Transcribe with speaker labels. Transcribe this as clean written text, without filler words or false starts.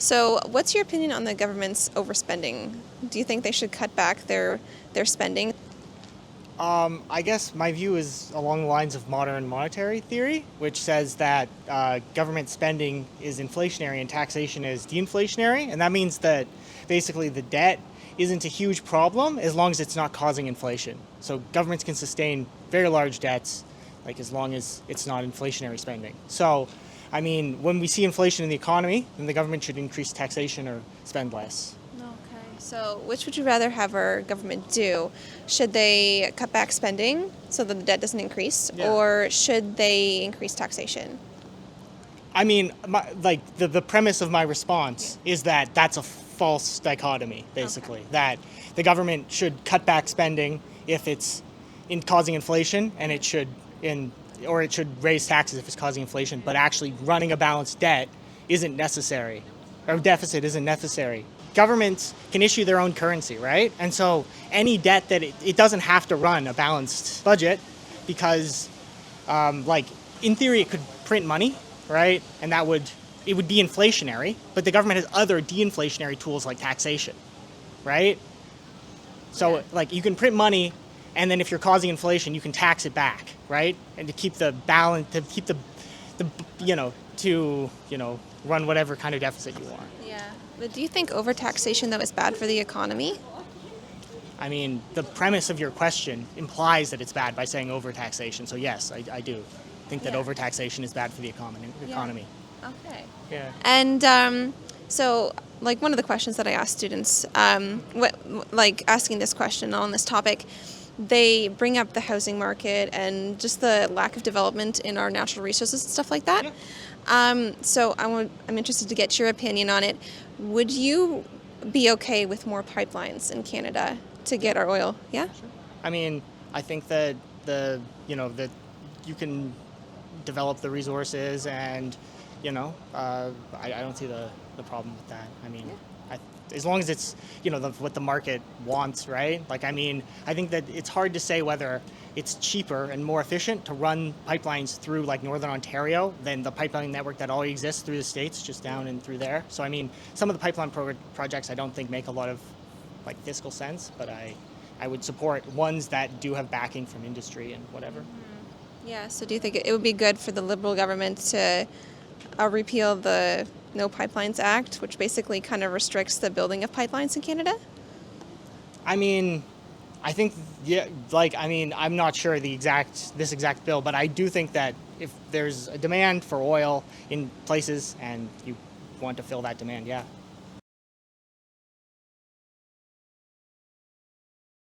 Speaker 1: So, what's your opinion on the government's overspending? Do you think they should cut back their spending?
Speaker 2: I guess my view is along the lines of modern monetary theory, which says that government spending is inflationary and taxation is deflationary. And that means that basically the debt isn't a huge problem as long as it's not causing inflation. So governments can sustain very large debts, like as long as it's not inflationary spending. So, I mean, when we see inflation in the economy, then the government should increase taxation or spend less.
Speaker 1: Okay. So, which would you rather have our government do? Should they cut back spending so that the debt doesn't increase,
Speaker 2: Yeah.
Speaker 1: or should they increase taxation?
Speaker 2: I mean, the premise of my response is that that's a false dichotomy, basically.
Speaker 1: Okay.
Speaker 2: That the government should cut back spending if it's causing inflation, and it should raise taxes if it's causing inflation. But actually, running a balanced debt isn't necessary, or deficit isn't necessary. Governments can issue their own currency, right? And so any debt that it doesn't have to run a balanced budget because, in theory, it could print money, right? And it would be inflationary, but the government has other de-inflationary tools like taxation, right? So, you can print money, and then if you're causing inflation, you can tax it back, right? And to keep the balance, to keep the run whatever kind of deficit you want.
Speaker 1: Yeah. But do you think overtaxation, though, is bad for the economy?
Speaker 2: I mean, the premise of your question implies that it's bad by saying overtaxation. So yes, I do think that
Speaker 1: Yeah.
Speaker 2: overtaxation is bad for the economy.
Speaker 1: Okay.
Speaker 2: Yeah.
Speaker 1: And so, one of the questions that I ask students, asking this question on this topic, they bring up the housing market and just the lack of development in our natural resources and stuff like that.
Speaker 2: Yeah.
Speaker 1: So I'm interested to get your opinion on it. Would you be okay with more pipelines in Canada to get our oil? Yeah?
Speaker 2: Sure. I mean, I think that that you can develop the resources, and I don't see the problem with that. I mean, as long as it's what the market wants, right? I think that it's hard to say whether it's cheaper and more efficient to run pipelines through Northern Ontario than the pipeline network that already exists through the states, just down and through there. So I mean, some of the pipeline projects I don't think make a lot of fiscal sense, but I would support ones that do have backing from industry and whatever.
Speaker 1: Yeah, so do you think it would be good for the Liberal government to repeal the No Pipelines Act, which basically kind of restricts the building of pipelines in Canada?
Speaker 2: I mean, I think, yeah, I'm not sure this exact bill, but I do think that if there's a demand for oil in places and you want to fill that demand, yeah.